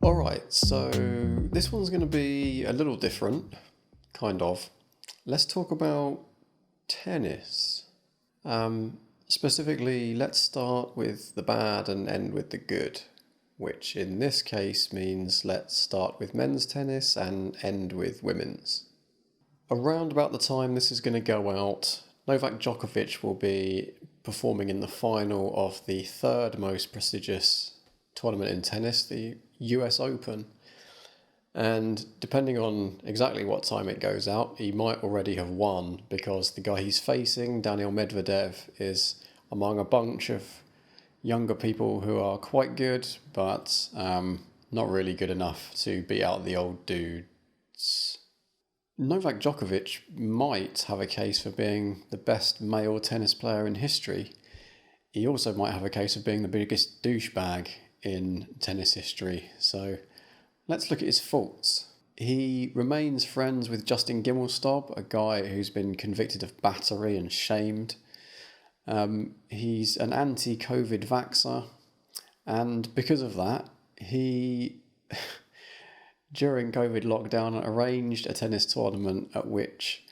Alright, so this one's going to be a little different, kind of. Let's talk about tennis. Specifically, let's start with the bad and end with the good, which in this case means let's start with men's tennis and end with women's. Around about the time this is going to go out, Novak Djokovic will be performing in the final of the third most prestigious tournament in tennis, the US Open. And depending on exactly what time it goes out, he might already have won because the guy he's facing, Daniil Medvedev, is among a bunch of younger people who are quite good, but not really good enough to beat out the old dudes. Novak Djokovic might have a case for being the best male tennis player in history. He also might have a case of being the biggest douchebag in tennis history. So let's look at his faults. He remains friends with Justin Gimelstob, a guy who's been convicted of battery and shamed. He's an anti-COVID vaxxer, and because of that, he, during COVID lockdown, arranged a tennis tournament at which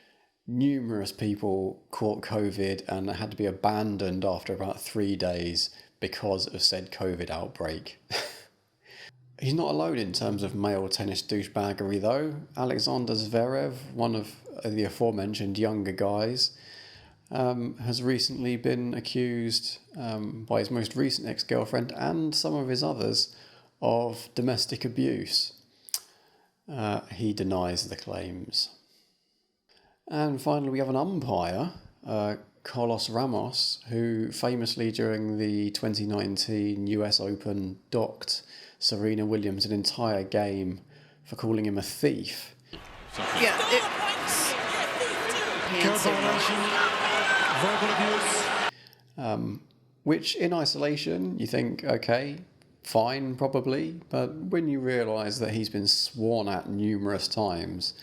numerous people caught COVID and had to be abandoned after about 3 days because of said COVID outbreak. He's not alone in terms of male tennis douchebaggery though. Alexander Zverev, one of the aforementioned younger guys, has recently been accused by his most recent ex-girlfriend and some of his others of domestic abuse. He denies the claims. And finally we have an umpire, Carlos Ramos, who famously during the 2019 US Open docked Serena Williams an entire game for calling him a thief. Yeah, verbal abuse. Which in isolation you think, okay, fine, probably, but when you realise that he's been sworn at numerous times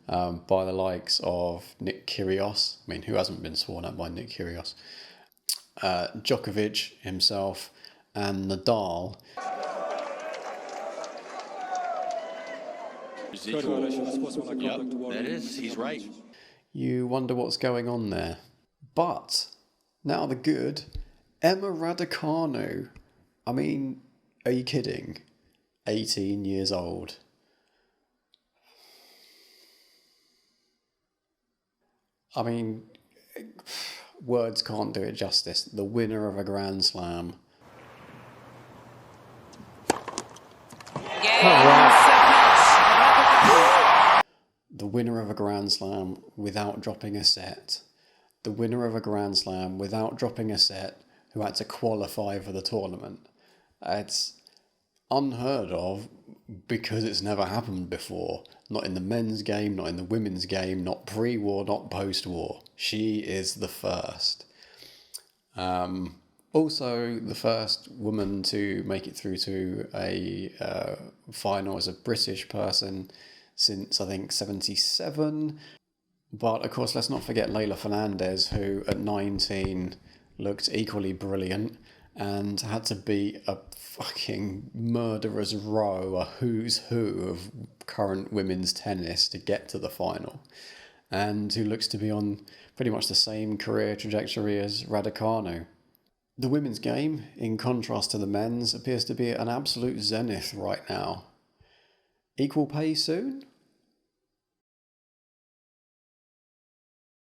by the likes of Nick Kyrgios, I mean, who hasn't been sworn at by Nick Kyrgios, Djokovic himself, and Nadal. Yep, that is, he's right. You wonder what's going on there. But, now the good, Emma Raducanu. I mean, are you kidding? 18 years old. I mean, words can't do it justice. The winner of a Grand Slam. The winner of a Grand Slam without dropping a set. The winner of a Grand Slam without dropping a set who had to qualify for the tournament. It's unheard of because it's never happened before. Not in the men's game, not in the women's game, not pre-war, not post-war. She is the first. Also, the first woman to make it through to a final as a British person since, I think, 1977. But, of course, let's not forget Leylah Fernandez, who at 19 looked equally brilliant and had to beat a fucking murderer's row, a who's who of current women's tennis to get to the final, and who looks to be on pretty much the same career trajectory as Raducanu. The women's game, in contrast to the men's, appears to be at an absolute zenith right now. Equal pay soon?